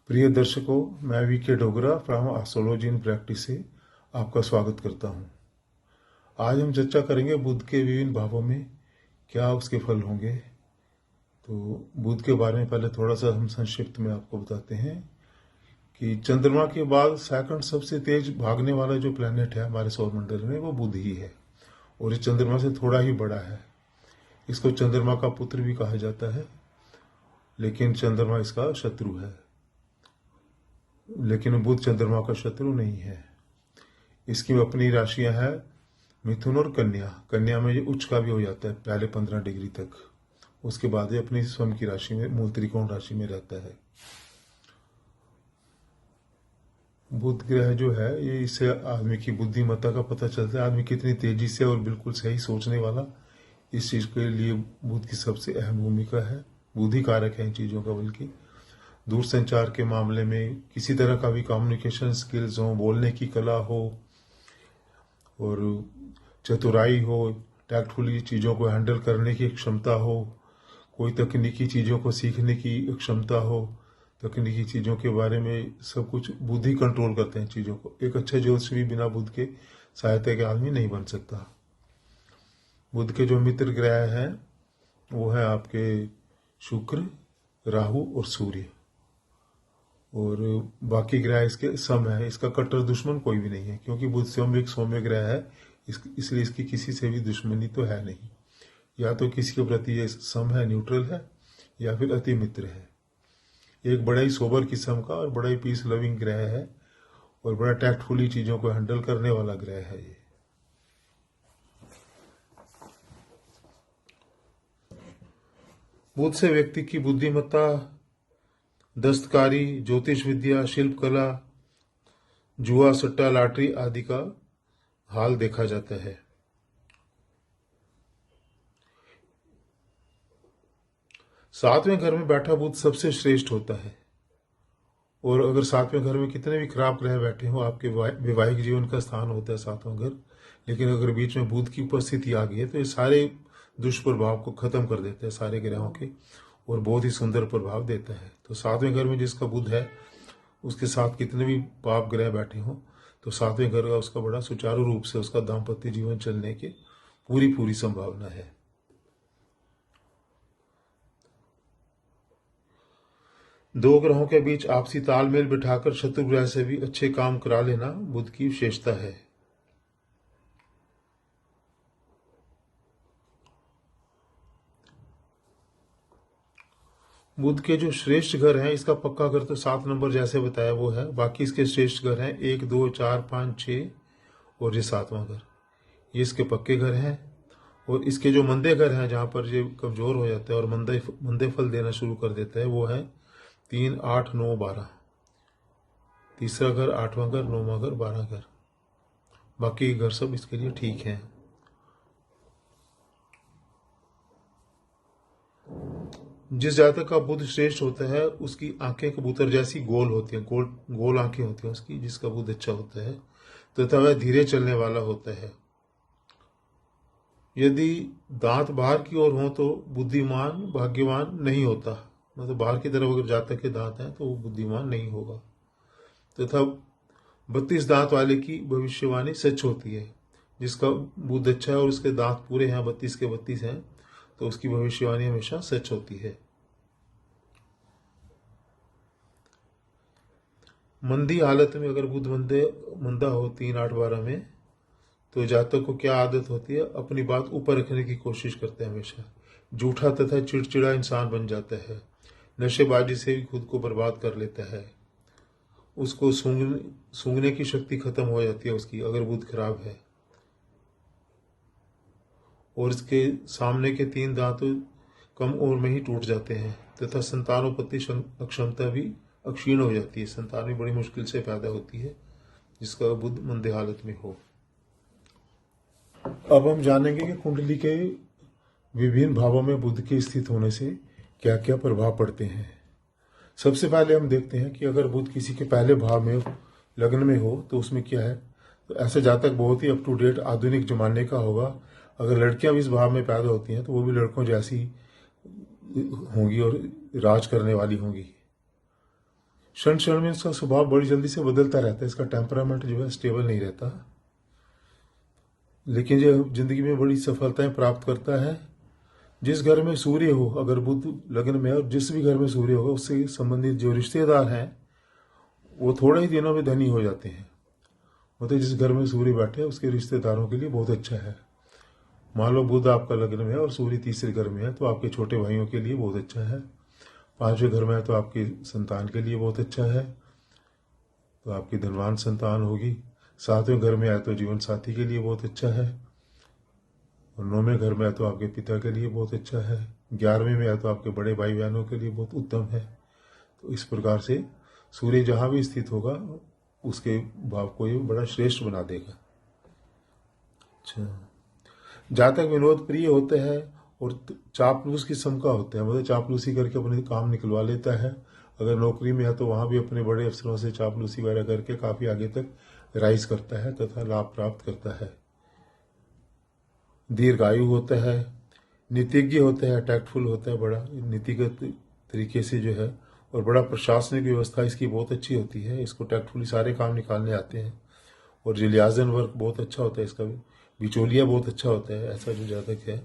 प्रिय दर्शकों, मैं V K Dogra from astrology in practice से आपका स्वागत करता हूं। आज हम चर्चा करेंगे बुध के विभिन्न भावों में क्या उसके फल होंगे। तो बुध के बारे में पहले थोड़ा सा हम संक्षिप्त में आपको बताते हैं कि चंद्रमा के बाद सेकंड सबसे तेज भागने वाला जो प्लैनेट है हमारे सौर मंडल में वो बुध ही है, और ये चंद्रमा से थोड़ा ही बड़ा है। इसको चंद्रमा का पुत्र भी कहा जाता है, लेकिन चंद्रमा इसका शत्रु है। लेकिन बुध चंद्रमा का शत्रु नहीं है। इसकी अपनी राशियां हैं मिथुन और कन्या। कन्या में ये उच्च का भी हो जाता है पहले 15 डिग्री तक, उसके बाद ये अपनी स्वयं की राशि में मूल त्रिकोण राशि में रहता है। बुध ग्रह जो है ये इससे आदमी की बुद्धिमत्ता का पता चलता है, आदमी कितनी तेजी से और बिल्कुल सही सोचने वाला, इस चीज के लिए बुध की सबसे अहम भूमिका है। बुद्धि कारक है इन चीजों का। बल्कि दूर संचार के मामले में किसी तरह का भी कम्युनिकेशन स्किल्स हो, बोलने की कला हो और चतुराई हो, टैक्टफुली चीज़ों को हैंडल करने की क्षमता हो, कोई तकनीकी चीज़ों को सीखने की क्षमता हो, तकनीकी चीज़ों के बारे में सब कुछ बुध ही कंट्रोल करते हैं चीज़ों को। एक अच्छे ज्योतिष भी बिना बुध के सहायता के आदमी नहीं बन सकता। बुध के जो मित्र ग्रह हैं वो है आपके शुक्र, राहु और सूर्य, और बाकी ग्रह इसके सम है। इसका कट्टर दुश्मन कोई भी नहीं है, क्योंकि बुध स्वयं एक सौम्य ग्रह है, इसलिए इसकी किसी से भी दुश्मनी तो है नहीं। या तो किसी के प्रति ये सम है, न्यूट्रल है, या फिर अति मित्र है। एक बड़ा ही सोबर किस्म का और बड़ा ही पीस लविंग ग्रह है, और बड़ा टैक्टफुली चीजों को हैंडल करने वाला ग्रह है ये। बुध से व्यक्ति की बुद्धिमत्ता, दस्तकारी, ज्योतिष विद्या, शिल्प कला, जुआ, सट्टा, लॉटरी आदि का हाल देखा जाता है। सातवें घर में बैठा बुध सबसे श्रेष्ठ होता है, और अगर सातवें घर में कितने भी खराब ग्रह बैठे हो, आपके वैवाहिक जीवन का स्थान होता है सातवां घर, लेकिन अगर बीच में बुध की उपस्थिति आ गई है तो ये सारे दुष्प्रभाव को खत्म कर देते हैं सारे ग्रहों के, और बहुत ही सुंदर प्रभाव देता है। तो सातवें घर में जिसका बुध है उसके साथ कितने भी पाप ग्रह बैठे हों तो सातवें घर का उसका बड़ा सुचारू रूप से उसका दाम्पत्य जीवन चलने की पूरी संभावना है। दो ग्रहों के बीच आपसी तालमेल बिठाकर शत्रु ग्रह से भी अच्छे काम करा लेना बुध की विशेषता है। बुध के जो श्रेष्ठ घर हैं, इसका पक्का घर तो 7 नंबर जैसे बताया वो है। बाकी इसके श्रेष्ठ घर हैं 1, 2, 4, 5, 6 और ये 7वां घर, ये इसके पक्के घर हैं। और इसके जो मंदे घर हैं, जहां पर ये कमजोर हो जाता है और मंदे फल देना शुरू कर देता है, वो है 3, 8, 9, 12। तीसरा घर, 8वां घर, 9वां घर, 12 घर। बाकी घर सब इसके लिए ठीक हैं। जिस जातक का बुध श्रेष्ठ होता है उसकी आंखें कबूतर जैसी गोल होती हैं, गोल आंखें होती हैं उसकी, जिसका बुध अच्छा होता है, तथा वह धीरे चलने वाला होता है। यदि दांत बाहर की ओर हो तो बुद्धिमान भाग्यवान नहीं होता, मतलब बाहर की तरफ अगर जातक के दांत हैं तो वो बुद्धिमान नहीं होगा। तथा 32 दांत वाले की भविष्यवाणी सच होती है। जिसका बुध अच्छा है और उसके दांत पूरे हैं, 32 के 32 हैं, तो उसकी भविष्यवाणी हमेशा सच होती है। मंदी हालत में अगर बुध मंदा हो 3, 8, 12 में, तो जातक को क्या आदत होती है, अपनी बात ऊपर रखने की कोशिश करते हैं हमेशा। झूठा तथा चिड़चिड़ा इंसान बन जाता है, नशेबाजी से भी खुद को बर्बाद कर लेता है, उसको सूंघने की शक्ति खत्म हो जाती है उसकी अगर बुध खराब है, और इसके सामने के 3 दांत कम उम्र में ही टूट जाते हैं, तथा संतानोत्पत्ति क्षमता भी अक्षीण हो जाती है। संतान भी बड़ी मुश्किल से पैदा होती है जिसका बुध मंदे हालत में हो। अब हम जानेंगे कि कुंडली के विभिन्न भावों में बुध के स्थित होने से क्या क्या प्रभाव पड़ते हैं। सबसे पहले हम देखते हैं कि अगर बुध किसी के पहले भाव में लग्न में हो तो उसमें क्या है। तो ऐसे जातक बहुत ही अप टू डेट आधुनिक जमाने का होगा। अगर लड़कियां भी इस भाव में पैदा होती हैं तो वो भी लड़कों जैसी होंगी और राज करने वाली होंगी। क्षण क्षण में इसका स्वभाव बड़ी जल्दी से बदलता रहता है, इसका टेम्परामेंट जो है स्टेबल नहीं रहता। लेकिन जो जिंदगी में बड़ी सफलताएं प्राप्त करता है। जिस घर में सूर्य हो, अगर बुध लग्न में है और जिस भी घर में सूर्य होगा, उससे संबंधित जो रिश्तेदार हैं वो थोड़े ही दिनों में धनी हो जाते हैं। मतलब जिस घर में सूर्य बैठे है उसके रिश्तेदारों के लिए बहुत अच्छा है। मान लो बुध आपका लग्न में है और सूर्य तीसरे घर में है, तो आपके छोटे भाइयों के लिए बहुत अच्छा है। पांचवें घर में है तो आपकी संतान के लिए बहुत अच्छा है, तो आपकी धनवान संतान होगी। सातवें घर में आए तो जीवन साथी के लिए बहुत अच्छा है, और नौवें घर में आए तो आपके पिता के लिए बहुत अच्छा है। 11वें में आए तो आपके बड़े भाई बहनों के लिए बहुत उत्तम है। तो इस प्रकार से सूर्य जहां भी स्थित होगा उसके भाव को ये बड़ा श्रेष्ठ बना देगा। अच्छा, जातक विनोद प्रिय होते हैं और चापलूस किस्म का होता है, मतलब चापलूसी करके अपने काम निकलवा लेता है। अगर नौकरी में है तो वहां भी अपने बड़े अफसरों से चापलूसी वगैरह करके काफी आगे तक राइज करता है तथा लाभ प्राप्त करता है। दीर्घायु होता है, नीतिज्ञ होता है, टैक्टफुल होता है, बड़ा नीतिगत तरीके से जो है, और बड़ा प्रशासनिक व्यवस्था इसकी बहुत अच्छी होती है। इसको टैक्टफुली सारे काम निकालने आते हैं। और जो लियाजन वर्क बहुत अच्छा होता है इसका भी, बिचौलिया बहुत अच्छा होता है, ऐसा जो जातक है।